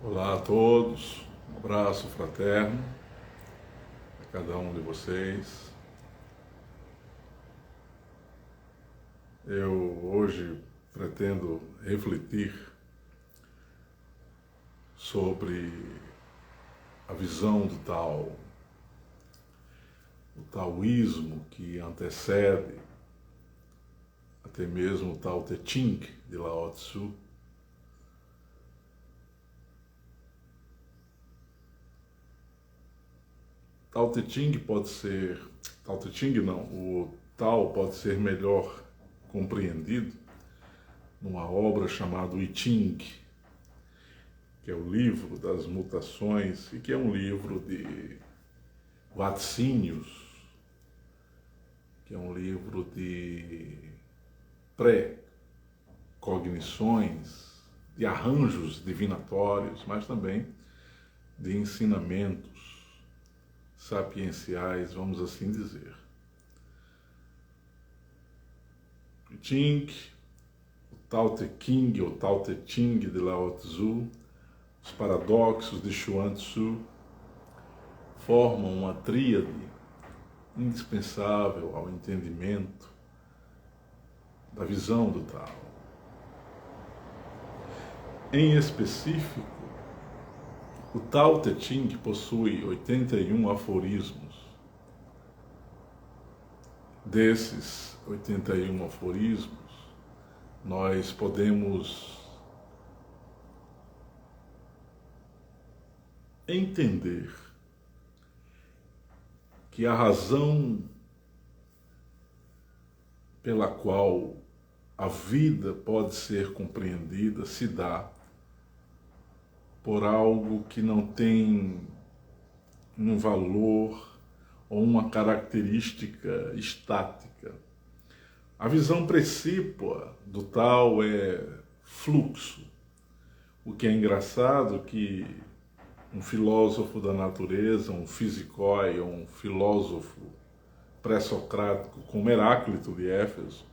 Olá a todos, um abraço fraterno a cada um de vocês. Eu hoje pretendo refletir sobre a visão do Tao, o taoísmo que antecede até mesmo o Tao Te Ching de Lao Tzu. Tao Te Ching pode ser, Tao Te Ching não, o Tao pode ser melhor compreendido numa obra chamada I Ching, que é o livro das mutações e que é um livro de vaticínios, que é um livro de pré-cognições, de arranjos divinatórios, mas também de ensinamentos sapienciais, vamos assim dizer. O Ching, o Tao Te Ching ou Tao Te Ching de Lao Tzu, os paradoxos de Chuang Tzu formam uma tríade indispensável ao entendimento da visão do Tao. Em específico, o Tao Te Ching possui 81 aforismos. Desses 81 aforismos, nós podemos entender que a razão pela qual a vida pode ser compreendida se dá por algo que não tem um valor ou uma característica estática. A visão precípua do Tao é fluxo. O que é engraçado que um filósofo da natureza, um fisicói, um filósofo pré-socrático como Heráclito de Éfeso,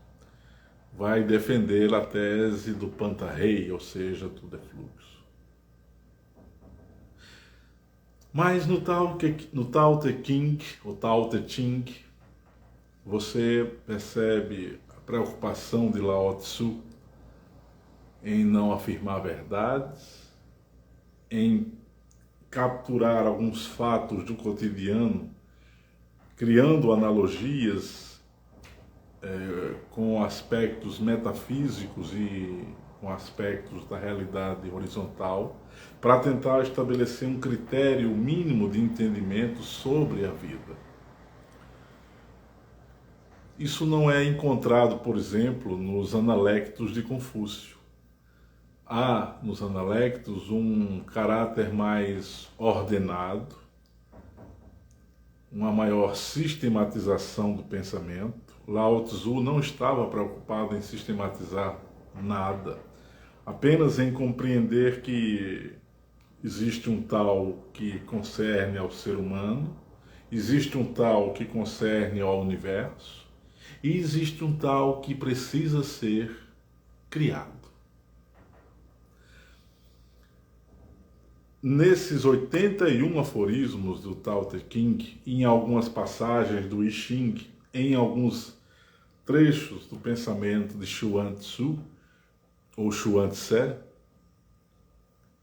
vai defender a tese do Pantarrei, ou seja, tudo é fluxo. Mas no Tao Te Ching, o Tao Te Ching, você percebe a preocupação de Lao Tzu em não afirmar verdades, em capturar alguns fatos do cotidiano, criando analogias com aspectos metafísicos e com aspectos da realidade horizontal, para tentar estabelecer um critério mínimo de entendimento sobre a vida. Isso não é encontrado, por exemplo, nos Analectos de Confúcio. Há nos Analectos um caráter mais ordenado, uma maior sistematização do pensamento. Lao Tzu não estava preocupado em sistematizar nada, apenas em compreender que existe um Tao que concerne ao ser humano, existe um Tao que concerne ao universo, e existe um Tao que precisa ser criado. Nesses 81 aforismos do Tao Te Ching, em algumas passagens do I Ching, em alguns trechos do pensamento de Chuang Tzu, ou Chuang Tse,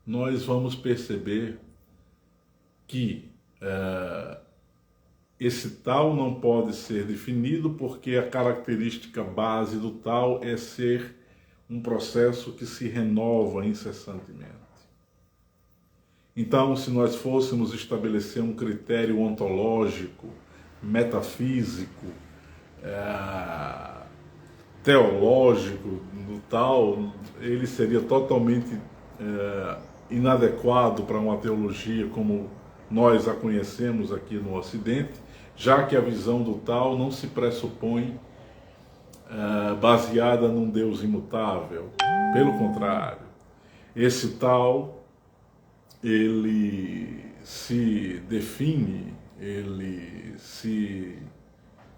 nós vamos perceber que esse Tao não pode ser definido porque a característica base do Tao é ser um processo que se renova incessantemente. Então, se nós fôssemos estabelecer um critério ontológico, metafísico, teológico do Tao, ele seria totalmente inadequado para uma teologia como nós a conhecemos aqui no Ocidente, já que a visão do Tao não se pressupõe baseada num Deus imutável. Pelo contrário, esse Tao ele se define, ele se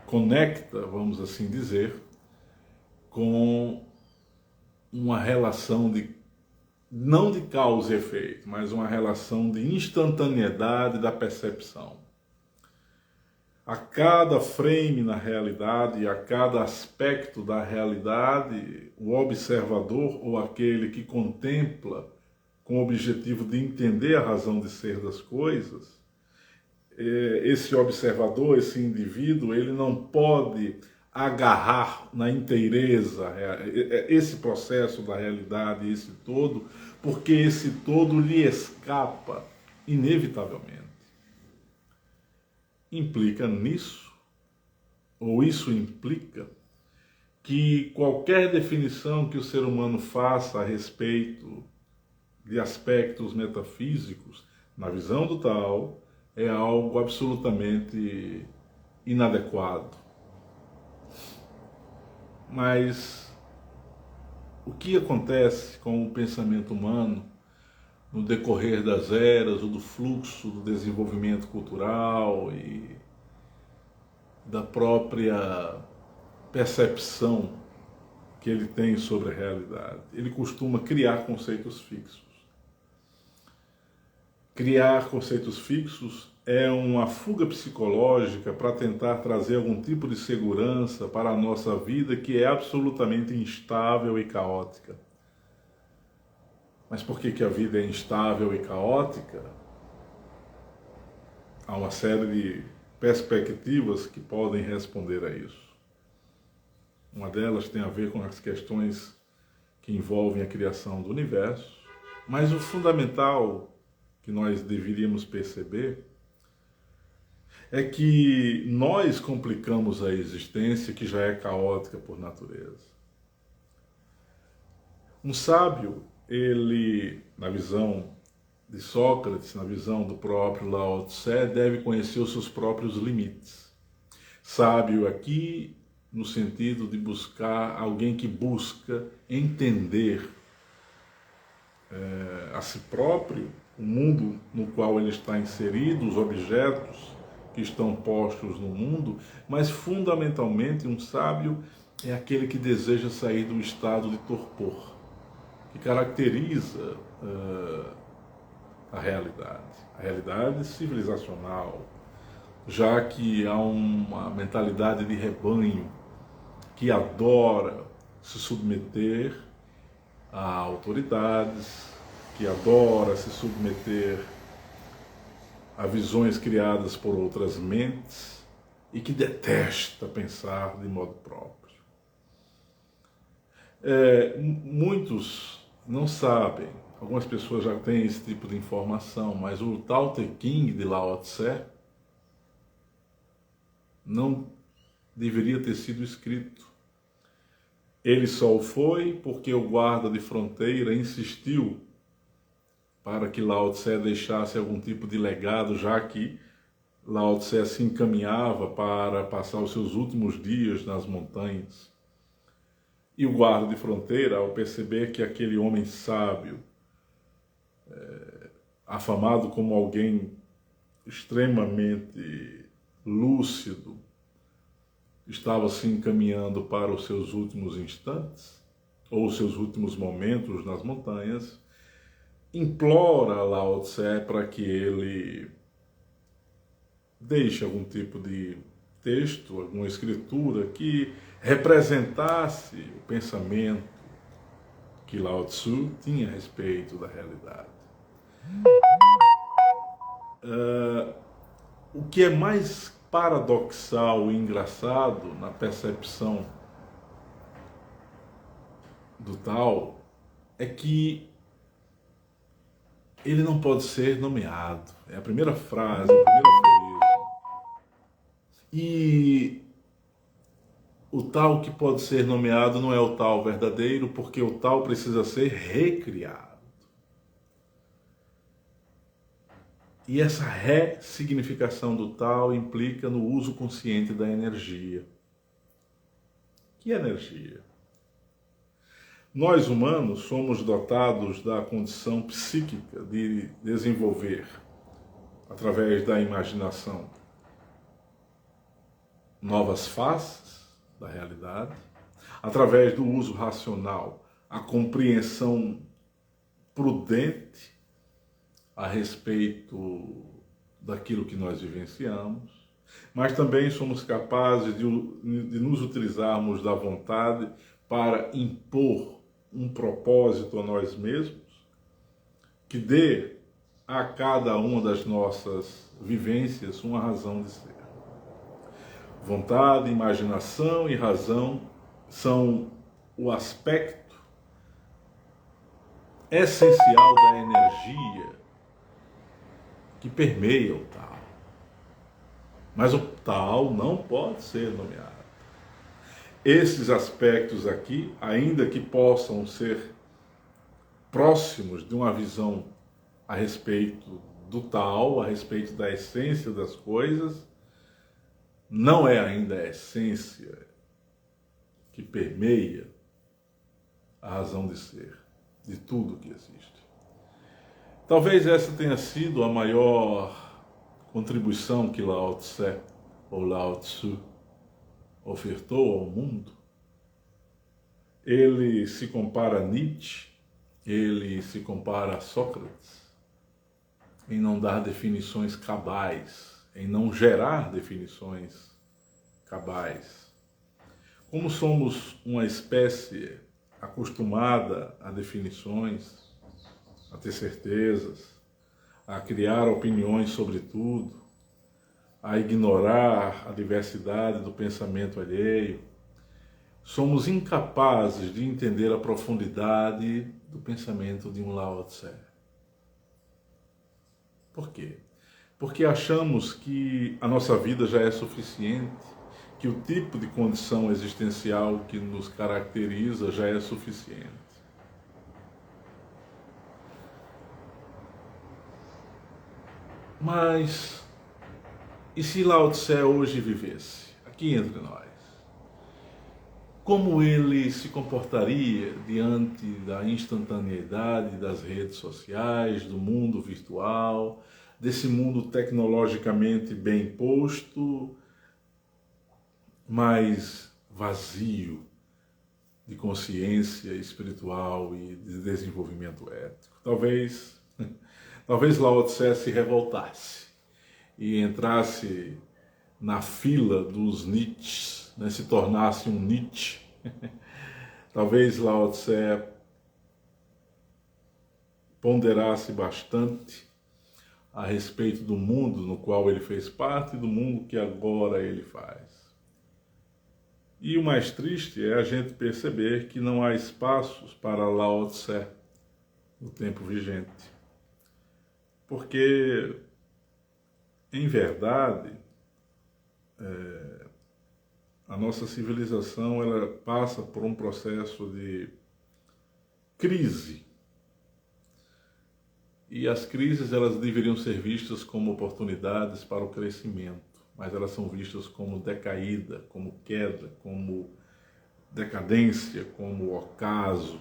conecta, vamos assim dizer, com uma relação não de causa e efeito, mas uma relação de instantaneidade da percepção. A cada frame na realidade, a cada aspecto da realidade, o observador ou aquele que contempla com o objetivo de entender a razão de ser das coisas, esse observador, esse indivíduo, ele não pode agarrar na inteireza esse processo da realidade, esse todo, porque esse todo lhe escapa inevitavelmente. Implica nisso, ou isso implica, que qualquer definição que o ser humano faça a respeito de aspectos metafísicos, na visão do Tao, é algo absolutamente inadequado. Mas o que acontece com o pensamento humano no decorrer das eras, ou do fluxo do desenvolvimento cultural e da própria percepção que ele tem sobre a realidade? Ele costuma criar conceitos fixos. Criar conceitos fixos é uma fuga psicológica para tentar trazer algum tipo de segurança para a nossa vida que é absolutamente instável e caótica. Mas por que a vida é instável e caótica? Há uma série de perspectivas que podem responder a isso. Uma delas tem a ver com as questões que envolvem a criação do universo, mas o fundamental que nós deveríamos perceber é que nós complicamos a existência que já é caótica por natureza. Um sábio, ele, na visão de Sócrates, na visão do próprio Lao Tse, deve conhecer os seus próprios limites. Sábio aqui no sentido de buscar alguém que busca entender a si próprio, o mundo no qual ele está inserido, os objetos que estão postos no mundo, mas fundamentalmente um sábio é aquele que deseja sair do estado de torpor, que caracteriza a realidade civilizacional, já que há uma mentalidade de rebanho que adora se submeter a autoridades, que adora se submeter a visões criadas por outras mentes e que detesta pensar de modo próprio. Muitos não sabem, algumas pessoas já têm esse tipo de informação, mas o Tao Te Ching de Lao Tse não deveria ter sido escrito. Ele só o foi porque o guarda de fronteira insistiu para que Lao Tse deixasse algum tipo de legado, já que Lao Tse se encaminhava para passar os seus últimos dias nas montanhas. E o guarda de fronteira, ao perceber que aquele homem sábio, afamado como alguém extremamente lúcido, estava se encaminhando para os seus últimos instantes, ou os seus últimos momentos nas montanhas, implora Lao Tse para que ele deixe algum tipo de texto, alguma escritura que representasse o pensamento que Lao Tzu tinha a respeito da realidade. O que é mais paradoxal e engraçado na percepção do Tao é que ele não pode ser nomeado. É a primeira frase, o primeiro aforismo. E o Tao que pode ser nomeado não é o Tao verdadeiro, porque o Tao precisa ser recriado. E essa ressignificação do Tao implica no uso consciente da energia. Que energia? Nós humanos somos dotados da condição psíquica de desenvolver, através da imaginação, novas faces da realidade, através do uso racional, a compreensão prudente a respeito daquilo que nós vivenciamos, mas também somos capazes de nos utilizarmos da vontade para impor um propósito a nós mesmos, que dê a cada uma das nossas vivências uma razão de ser. Vontade, imaginação e razão são o aspecto essencial da energia que permeia o tal. Mas o tal não pode ser nomeado. Esses aspectos aqui, ainda que possam ser próximos de uma visão a respeito do tal, a respeito da essência das coisas, não é ainda a essência que permeia a razão de ser de tudo que existe. Talvez essa tenha sido a maior contribuição que Lao Tse ou Lao Tzu ofertou ao mundo. Ele se compara a Nietzsche, ele se compara a Sócrates, em não dar definições cabais, em não gerar definições cabais. Como somos uma espécie acostumada a definições, a ter certezas, a criar opiniões sobre tudo, a ignorar a diversidade do pensamento alheio, somos incapazes de entender a profundidade do pensamento de um Lao Tse. Por quê? Porque achamos que a nossa vida já é suficiente, que o tipo de condição existencial que nos caracteriza já é suficiente. Mas, e se Lao Tse hoje vivesse, aqui entre nós? Como ele se comportaria diante da instantaneidade das redes sociais, do mundo virtual, desse mundo tecnologicamente bem posto, mas vazio de consciência espiritual e de desenvolvimento ético? Talvez Lao Tse se revoltasse e entrasse na fila dos Nietzsche, né, se tornasse um Nietzsche. Talvez Lao Tse ponderasse bastante a respeito do mundo no qual ele fez parte e do mundo que agora ele faz. E o mais triste é a gente perceber que não há espaços para Lao Tse no tempo vigente. Porque, em verdade, a nossa civilização ela passa por um processo de crise. E as crises elas deveriam ser vistas como oportunidades para o crescimento, mas elas são vistas como decaída, como queda, como decadência, como ocaso.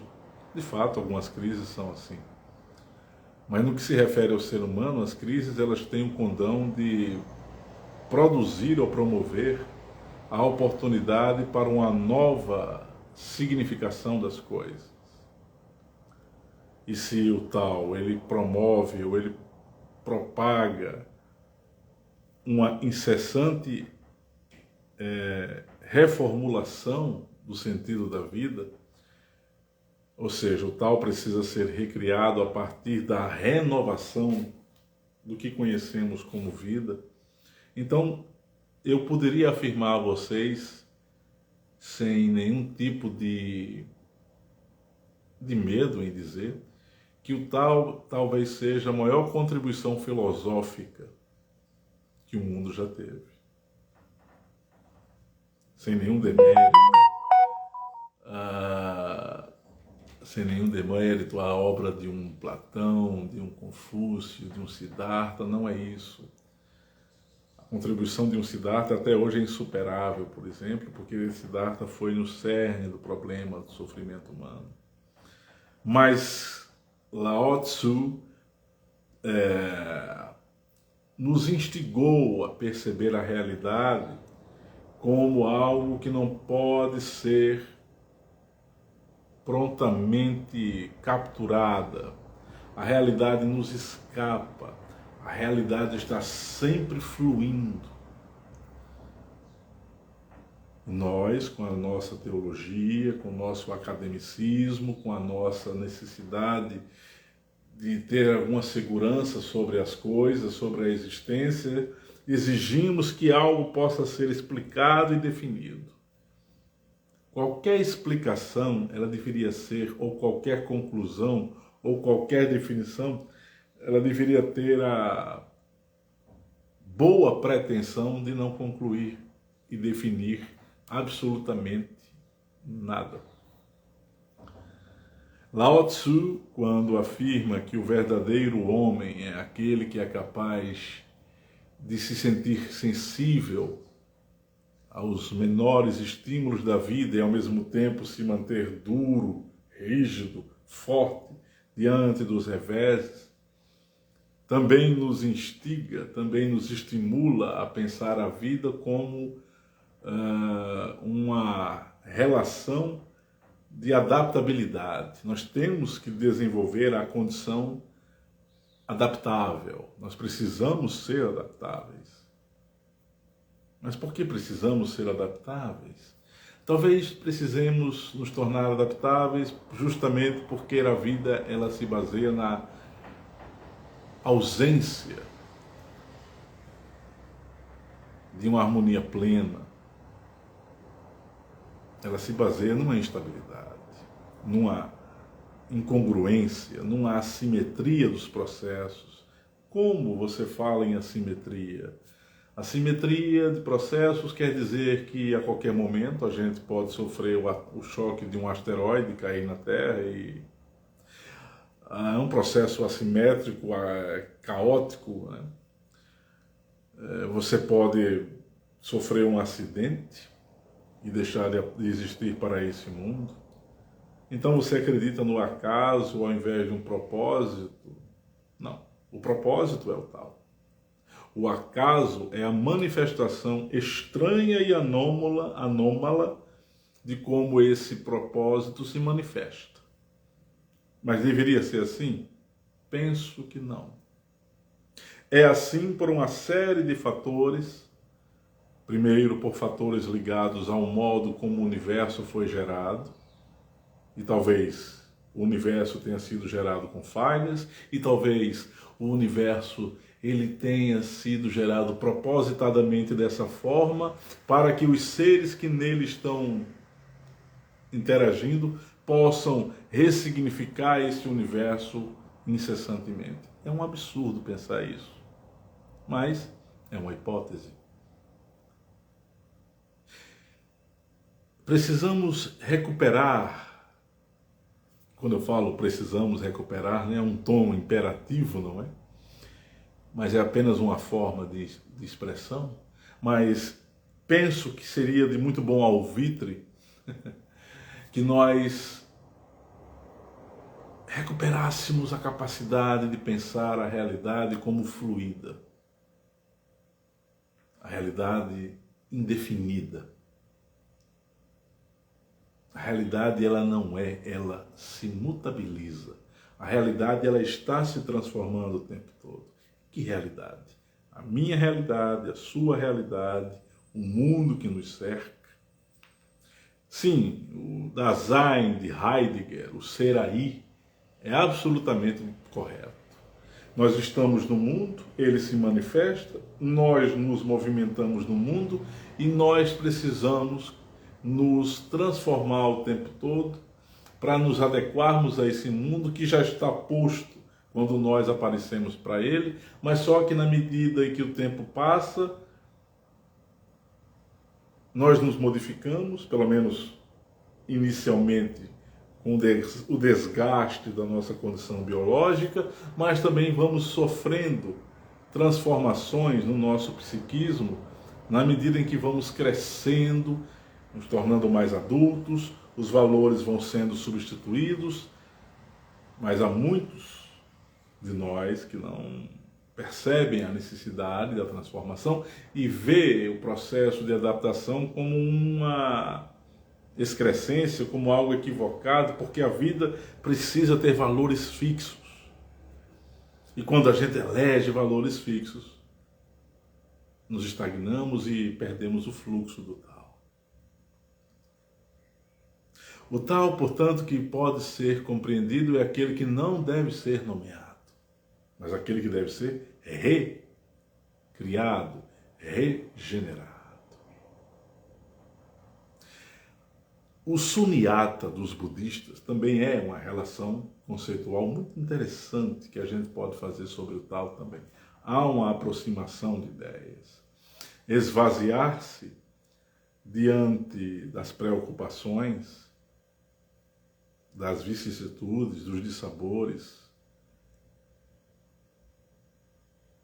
De fato, algumas crises são assim. Mas no que se refere ao ser humano, as crises elas têm o condão de produzir ou promover a oportunidade para uma nova significação das coisas. E se o tal, ele promove ou ele propaga uma incessante reformulação do sentido da vida, ou seja, o tal precisa ser recriado a partir da renovação do que conhecemos como vida, então eu poderia afirmar a vocês, sem nenhum tipo de medo em dizer, que o tal talvez seja a maior contribuição filosófica que o mundo já teve. Sem nenhum demérito, a obra de um Platão, de um Confúcio, de um Siddhartha, não é isso. A contribuição de um Siddhartha até hoje é insuperável, por exemplo, porque Siddhartha foi no cerne do problema do sofrimento humano. Mas Lao Tzu nos instigou a perceber a realidade como algo que não pode ser prontamente capturada, A realidade nos escapa. A realidade está sempre fluindo. Nós, com a nossa teologia, com o nosso academicismo, com a nossa necessidade de ter alguma segurança sobre as coisas, sobre a existência, exigimos que algo possa ser explicado e definido. Qualquer explicação, ela deveria ser, ou qualquer conclusão, ou qualquer definição, ela deveria ter a boa pretensão de não concluir e definir absolutamente nada. Lao Tzu, quando afirma que o verdadeiro homem é aquele que é capaz de se sentir sensível aos menores estímulos da vida e ao mesmo tempo se manter duro, rígido, forte diante dos reveses, também nos instiga, também nos estimula a pensar a vida como uma relação de adaptabilidade. Nós temos que desenvolver a condição adaptável. Nós precisamos ser adaptáveis. Mas por que precisamos ser adaptáveis? Talvez precisemos nos tornar adaptáveis justamente porque a vida ela se baseia na ausência de uma harmonia plena. Ela se baseia numa instabilidade, numa incongruência, numa assimetria dos processos. Como você fala em assimetria? Assimetria de processos quer dizer que a qualquer momento a gente pode sofrer o choque de um asteroide cair na Terra e é um processo assimétrico, caótico, né? Você pode sofrer um acidente e deixar de existir para esse mundo. Então você acredita no acaso ao invés de um propósito? Não, o propósito é o tal. O acaso é a manifestação estranha e anômala de como esse propósito se manifesta. Mas deveria ser assim? Penso que não. É assim por uma série de fatores. Primeiro, por fatores ligados ao modo como o universo foi gerado. E talvez o universo tenha sido gerado com falhas. E talvez o universo ele tenha sido gerado propositadamente dessa forma para que os seres que nele estão interagindo possam ressignificar esse universo incessantemente. É um absurdo pensar isso, mas é uma hipótese. Precisamos recuperar, quando eu falo precisamos recuperar, é um tom imperativo, não é? Mas é apenas uma forma de expressão, mas penso que seria de muito bom alvitre que nós recuperássemos a capacidade de pensar a realidade como fluida, a realidade indefinida. A realidade ela não é, ela se mutabiliza. A realidade ela está se transformando o tempo todo. Que realidade? A minha realidade, a sua realidade, o mundo que nos cerca. Sim, o Dasein de Heidegger, o ser aí, é absolutamente correto. Nós estamos no mundo, ele se manifesta, nós nos movimentamos no mundo e nós precisamos nos transformar o tempo todo para nos adequarmos a esse mundo que já está posto quando nós aparecemos para ele, mas só que na medida em que o tempo passa, nós nos modificamos, pelo menos inicialmente, com o desgaste da nossa condição biológica, mas também vamos sofrendo transformações no nosso psiquismo na medida em que vamos crescendo, nos tornando mais adultos, os valores vão sendo substituídos, mas há muitos de nós que não percebem a necessidade da transformação e vê o processo de adaptação como uma excrescência, como algo equivocado, porque a vida precisa ter valores fixos. E quando a gente elege valores fixos, nos estagnamos e perdemos o fluxo do tal. O tal, portanto, que pode ser compreendido é aquele que não deve ser nomeado, mas aquele que deve ser recriado, regenerado. O sunyata dos budistas também é uma relação conceitual muito interessante que a gente pode fazer sobre o tal também. Há uma aproximação de ideias. Esvaziar-se diante das preocupações, das vicissitudes, dos dissabores,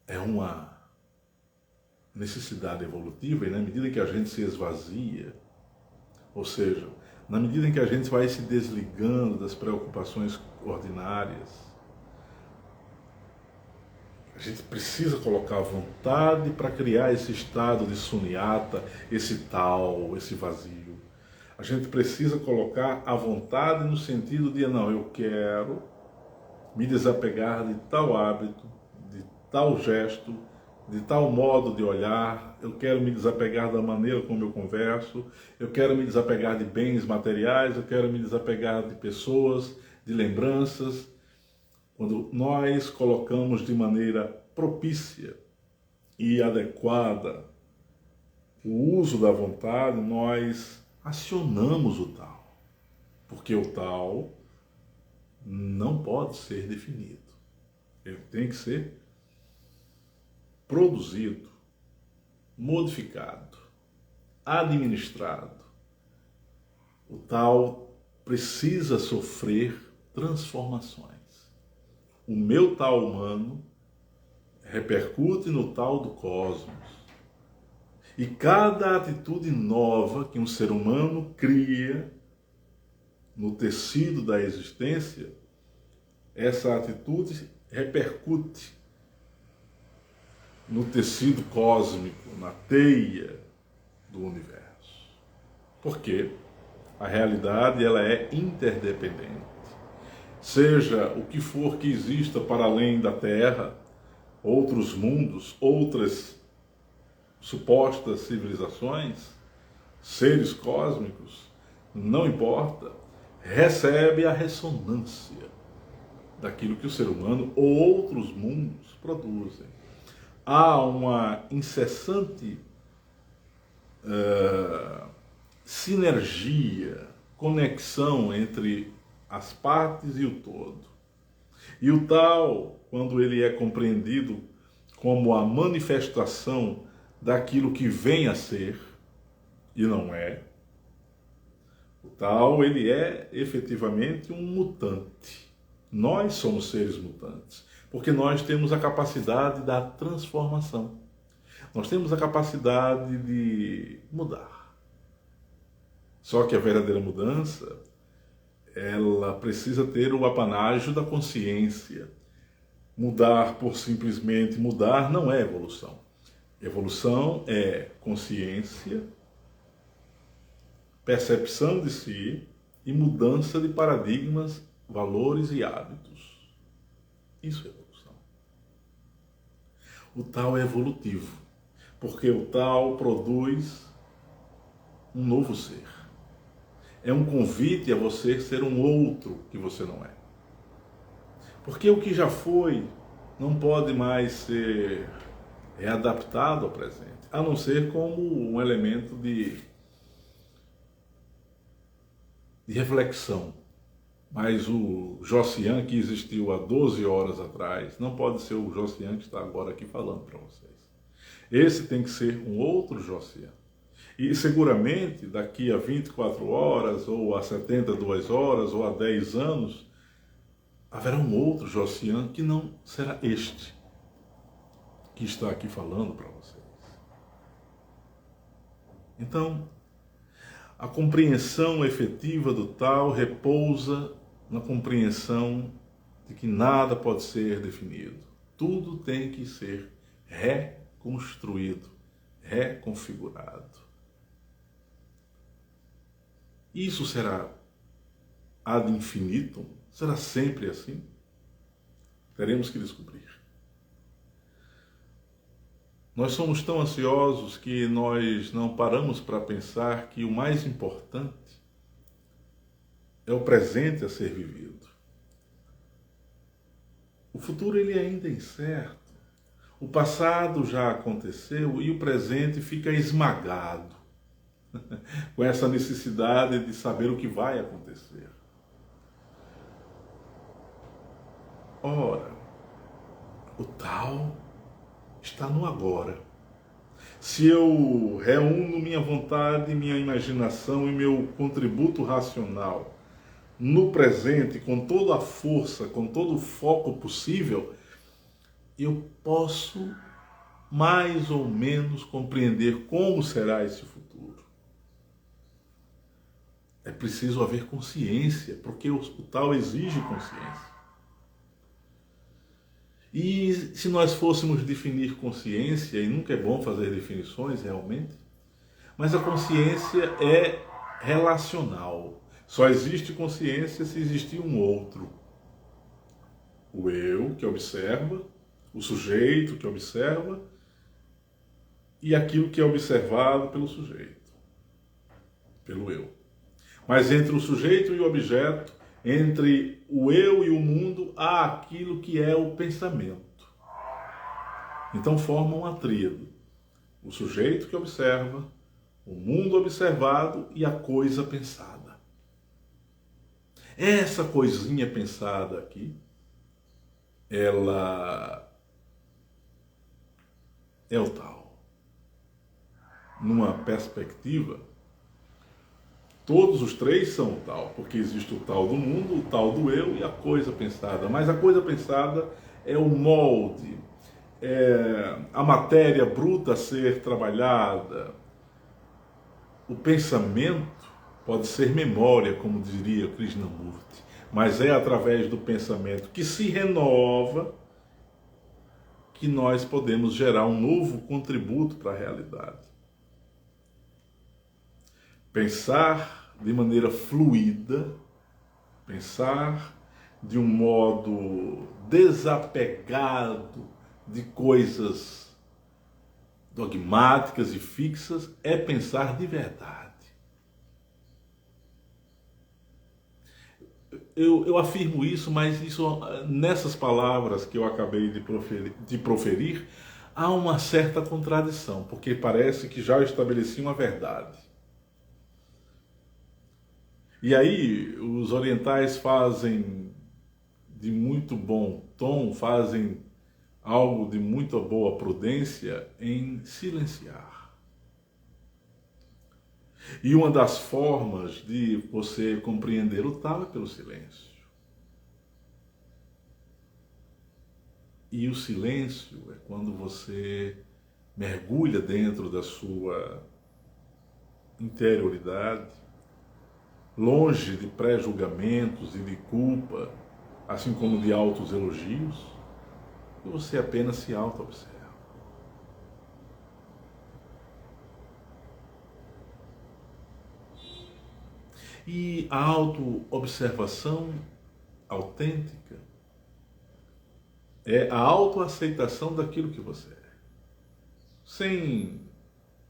é uma necessidade evolutiva, e na medida que a gente se esvazia, ou seja, na medida em que a gente vai se desligando das preocupações ordinárias, a gente precisa colocar a vontade para criar esse estado de sunyata, esse tal, esse vazio. A gente precisa colocar a vontade no sentido de, não, eu quero me desapegar de tal hábito, de tal gesto, de tal modo de olhar, eu quero me desapegar da maneira como eu converso, eu quero me desapegar de bens materiais, eu quero me desapegar de pessoas, de lembranças. Quando nós colocamos de maneira propícia e adequada o uso da vontade, nós acionamos o tal, porque o tal não pode ser definido, ele tem que ser produzido, modificado, administrado. O tal precisa sofrer transformações. O meu tal humano repercute no tal do cosmos. E cada atitude nova que um ser humano cria no tecido da existência, essa atitude repercute no tecido cósmico, na teia do universo. Porque a realidade ela é interdependente. Seja o que for que exista para além da Terra, outros mundos, outras supostas civilizações, seres cósmicos, não importa, recebe a ressonância daquilo que o ser humano ou outros mundos produzem. Há uma incessante sinergia, conexão entre as partes e o todo. E o tal, quando ele é compreendido como a manifestação daquilo que vem a ser e não é, o tal ele é efetivamente um mutante. Nós somos seres mutantes, porque nós temos a capacidade da transformação. Nós temos a capacidade de mudar. Só que a verdadeira mudança, ela precisa ter o apanágio da consciência. Mudar por simplesmente mudar não é evolução. Evolução é consciência, percepção de si e mudança de paradigmas, valores e hábitos. Isso é evolução. O tal é evolutivo, porque o tal produz um novo ser. É um convite a você ser um outro que você não é. Porque o que já foi não pode mais ser readaptado ao presente, a não ser como um elemento de reflexão. Mas o Josian que existiu há 12 horas atrás não pode ser o Josian que está agora aqui falando para vocês. Esse tem que ser um outro Josian. E seguramente daqui a 24 horas, ou a 72 horas, ou a 10 anos, haverá um outro Josian que não será este que está aqui falando para vocês. Então, a compreensão efetiva do tal repousa na compreensão de que nada pode ser definido. Tudo tem que ser reconstruído, reconfigurado. Isso será ad infinitum? Será sempre assim? Teremos que descobrir. Nós somos tão ansiosos que nós não paramos para pensar que o mais importante é o presente a ser vivido. O futuro ele ainda é incerto. O passado já aconteceu e o presente fica esmagado com essa necessidade de saber o que vai acontecer. Ora, o tal está no agora. Se eu reúno minha vontade, minha imaginação e meu contributo racional no presente, com toda a força, com todo o foco possível, eu posso mais ou menos compreender como será esse futuro. É preciso haver consciência, porque o tal exige consciência. E se nós fôssemos definir consciência, e nunca é bom fazer definições realmente, mas a consciência é relacional. Só existe consciência se existir um outro. O eu que observa, o sujeito que observa e aquilo que é observado pelo sujeito, pelo eu. Mas entre o sujeito e o objeto, entre o eu e o mundo, há aquilo que é o pensamento. Então forma uma tríade. O sujeito que observa, o mundo observado e a coisa pensada. Essa coisinha pensada aqui, ela é o tal. Numa perspectiva, todos os três são o tal, porque existe o tal do mundo, o tal do eu e a coisa pensada. Mas a coisa pensada é o molde, é a matéria bruta a ser trabalhada. O pensamento pode ser memória, como diria Krishnamurti, mas é através do pensamento que se renova que nós podemos gerar um novo contributo para a realidade. Pensar de maneira fluida, pensar de um modo desapegado de coisas dogmáticas e fixas, é pensar de verdade. Eu afirmo isso, mas isso, nessas palavras que eu acabei de proferir, há uma certa contradição, porque parece que já estabeleci uma verdade. E aí os orientais fazem de muito bom tom, fazem algo de muito boa prudência em silenciar. E uma das formas de você compreender o tal é pelo silêncio. E o silêncio é quando você mergulha dentro da sua interioridade, longe de pré-julgamentos e de culpa, assim como de altos elogios, e você apenas se auto-observa. E a auto-observação autêntica é a autoaceitação daquilo que você é. Sem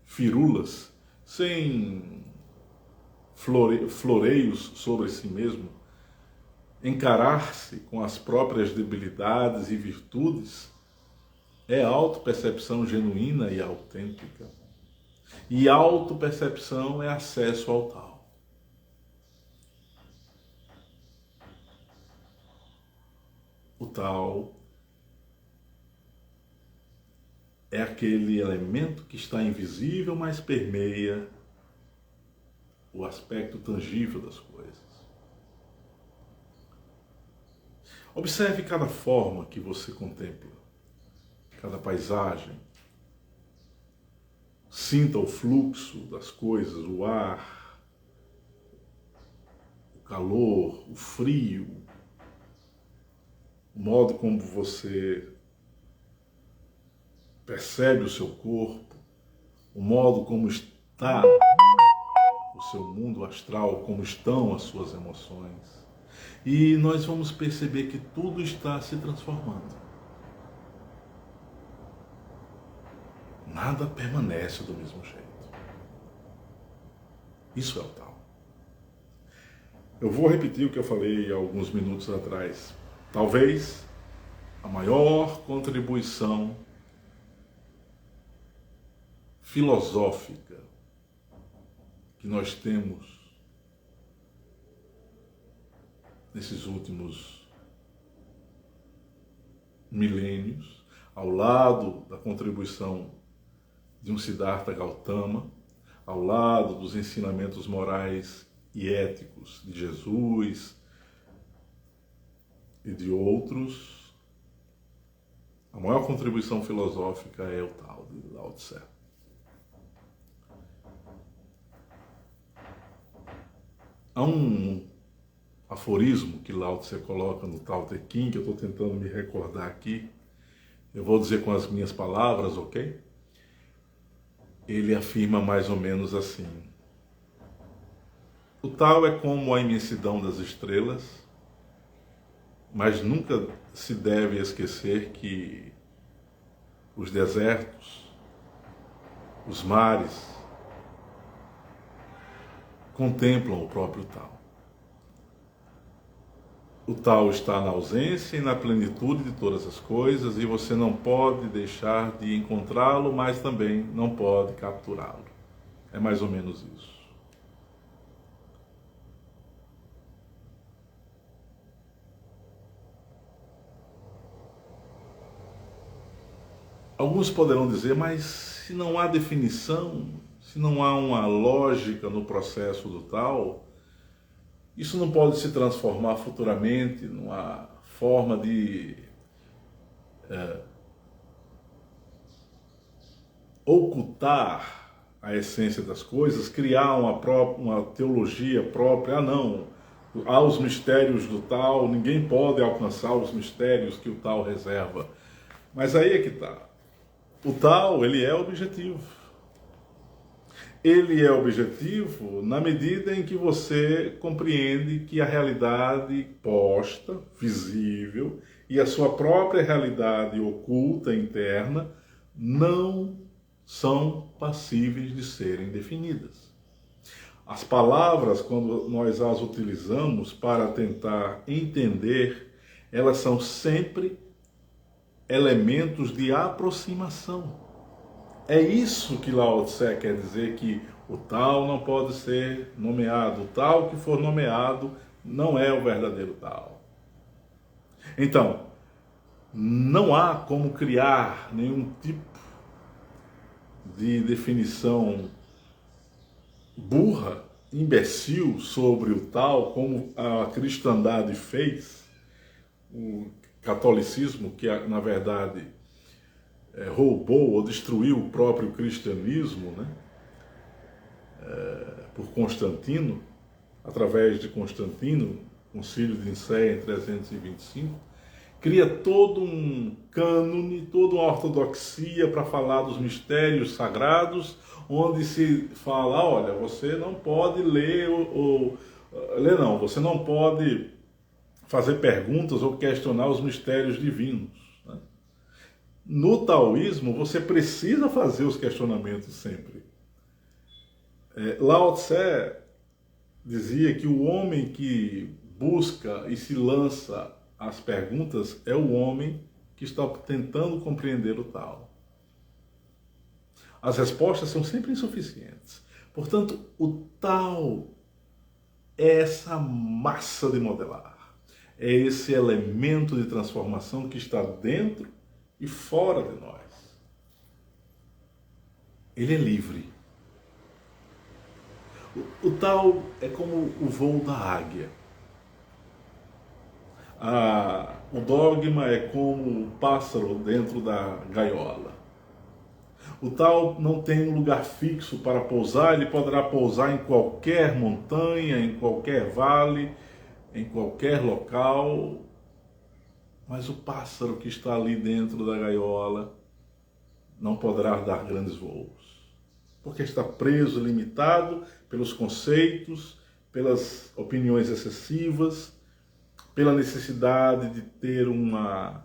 firulas, sem floreios sobre si mesmo, encarar-se com as próprias debilidades e virtudes é autopercepção genuína e autêntica. E autopercepção é acesso ao tal. O tal é aquele elemento que está invisível, mas permeia o aspecto tangível das coisas. Observe cada forma que você contempla, cada paisagem. Sinta o fluxo das coisas, o ar, o calor, o frio, o modo como você percebe o seu corpo, o modo como está o seu mundo astral, como estão as suas emoções. E nós vamos perceber que tudo está se transformando. nada permanece do mesmo jeito. Isso é o tal. Eu vou repetir o que eu falei há alguns minutos atrás. Talvez a maior contribuição filosófica que nós temos nesses últimos milênios, ao lado da contribuição de um Siddhartha Gautama, ao lado dos ensinamentos morais e éticos de Jesus e de outros, a maior contribuição filosófica é o tal de Lao Tse. Há um aforismo que Lao Tse coloca no Tao Te Ching, que eu estou tentando me recordar aqui, eu vou dizer com as minhas palavras, ok? Ele afirma mais ou menos assim: o Tao é como a imensidão das estrelas, mas nunca se deve esquecer que os desertos, os mares, contemplam o próprio Tao. O Tao está na ausência e na plenitude de todas as coisas, e você não pode deixar de encontrá-lo, mas também não pode capturá-lo. É mais ou menos isso. Alguns poderão dizer, mas se não há definição, se não há uma lógica no processo do Tao, isso não pode se transformar futuramente numa forma de ocultar a essência das coisas, criar uma teologia própria. Ah, não, há os mistérios do Tao, ninguém pode alcançar os mistérios que o Tao reserva. Mas aí é que está. O Tao, ele é objetivo. Ele é objetivo na medida em que você compreende que a realidade posta, visível, e a sua própria realidade oculta, interna, não são passíveis de serem definidas. As palavras, quando nós as utilizamos para tentar entender, elas são sempre elementos de aproximação. É isso que Lao Tse quer dizer, que o Tao não pode ser nomeado. O Tao que for nomeado não é o verdadeiro Tao. Então, não há como criar nenhum tipo de definição burra, imbecil sobre o Tao, como a cristandade fez, o catolicismo, que na verdade roubou ou destruiu o próprio cristianismo, né? Por Constantino, através de Constantino, Concílio de Nicéia em 325, cria todo um cânone, toda uma ortodoxia para falar dos mistérios sagrados, onde se fala, olha, você não pode você não pode fazer perguntas ou questionar os mistérios divinos. No taoísmo, você precisa fazer os questionamentos sempre. Lao Tse dizia que o homem que busca e se lança às perguntas é o homem que está tentando compreender o Tao. As respostas são sempre insuficientes. Portanto, o Tao é essa massa de modelar, é esse elemento de transformação que está dentro e fora de nós. Ele é livre. O Tao é como o voo da águia. O dogma é como o pássaro dentro da gaiola. O Tao não tem um lugar fixo para pousar, ele poderá pousar em qualquer montanha, em qualquer vale, em qualquer local. Mas o pássaro que está ali dentro da gaiola não poderá dar grandes voos, porque está preso, limitado pelos conceitos, pelas opiniões excessivas, pela necessidade de ter uma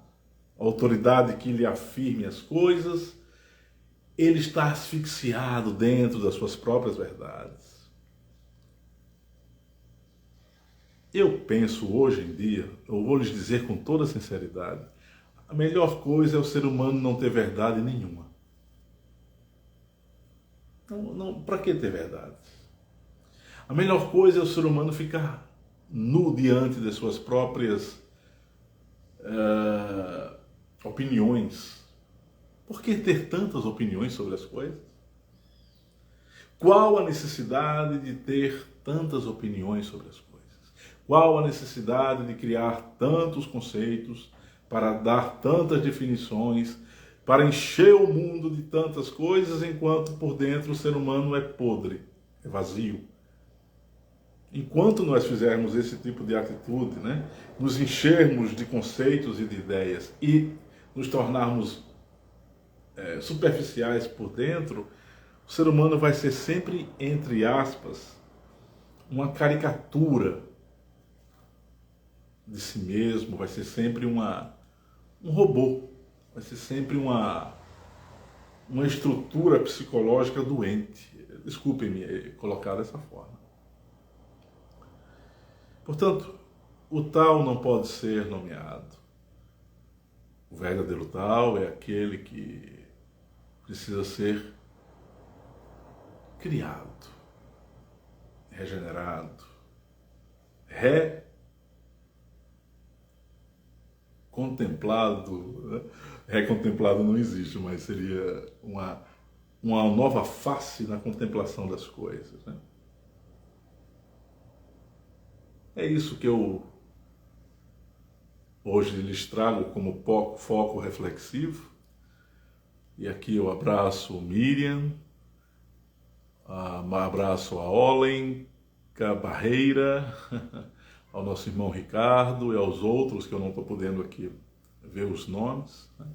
autoridade que lhe afirme as coisas. ele está asfixiado dentro das suas próprias verdades. Eu penso hoje em dia, eu vou lhes dizer com toda sinceridade, a melhor coisa é o ser humano não ter verdade nenhuma. Não, para que ter verdade? A melhor coisa é o ser humano ficar nu diante das suas próprias opiniões. Por que ter tantas opiniões sobre as coisas? Qual a necessidade de ter tantas opiniões sobre as coisas? Qual a necessidade de criar tantos conceitos, para dar tantas definições, para encher o mundo de tantas coisas, enquanto por dentro o ser humano é podre, é vazio? Enquanto nós fizermos esse tipo de atitude, né, nos enchermos de conceitos e de ideias e nos tornarmos superficiais por dentro, o ser humano vai ser sempre, entre aspas, uma caricatura de si mesmo, vai ser sempre um robô, vai ser sempre uma estrutura psicológica doente. Desculpem-me colocar dessa forma. Portanto, o tal não pode ser nomeado. O verdadeiro tal é aquele que precisa ser criado, regenerado, recontemplado. Recontemplado não existe, mas seria uma nova face na contemplação das coisas, né? É isso que eu hoje lhes trago como foco reflexivo. E aqui eu abraço Miriam, abraço a Olenka Barreira, ao nosso irmão Ricardo e aos outros que eu não estou podendo aqui ver os nomes, né?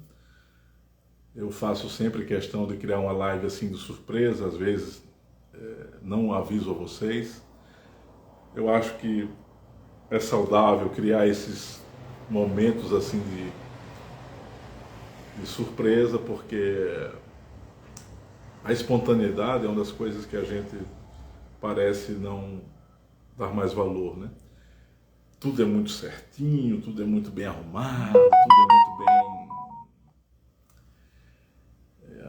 Eu faço sempre questão de criar uma live assim de surpresa, às vezes não aviso a vocês. Eu acho que é saudável criar esses momentos assim de surpresa, porque a espontaneidade é uma das coisas que a gente parece não dar mais valor, né? Tudo é muito certinho, tudo é muito bem arrumado, tudo é muito bem...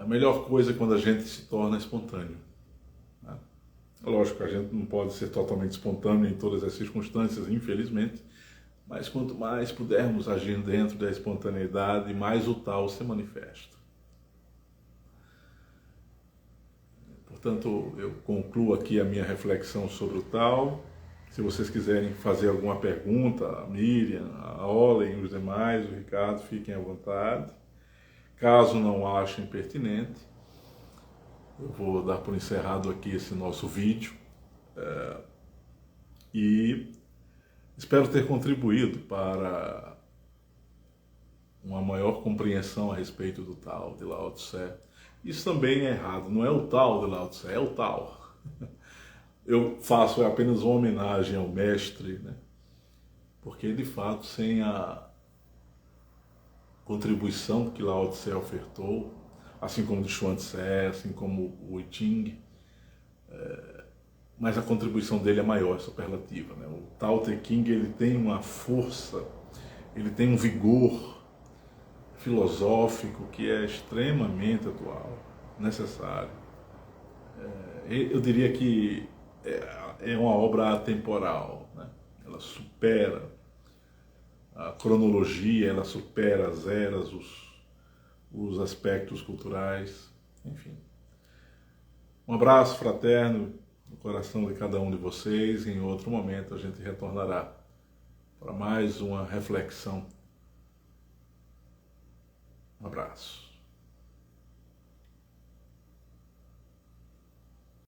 A melhor coisa é quando a gente se torna espontâneo, né? Lógico, a gente não pode ser totalmente espontâneo em todas as circunstâncias, infelizmente, mas quanto mais pudermos agir dentro da espontaneidade, mais o tal se manifesta. Portanto, eu concluo aqui a minha reflexão sobre o tal. Se vocês quiserem fazer alguma pergunta, a Miriam, a Olen e os demais, o Ricardo, fiquem à vontade. Caso não achem pertinente, eu vou dar por encerrado aqui esse nosso vídeo e espero ter contribuído para uma maior compreensão a respeito do tal de Lao Tse. Isso também é errado, não é o tal de Lao Tse, é o tal. Eu faço apenas uma homenagem ao mestre, né? Porque de fato, sem a contribuição que Lao Tse ofertou, assim como o Chuan Tse, assim como o I Ching, mas a contribuição dele é maior, é superlativa, né? O Tao Te Ching, ele tem uma força, ele tem um vigor filosófico que é extremamente atual, necessário. Eu diria que é uma obra atemporal, né? Ela supera a cronologia, ela supera as eras, os aspectos culturais, enfim. Um abraço fraterno no coração de cada um de vocês. Em outro momento a gente retornará para mais uma reflexão. Um abraço.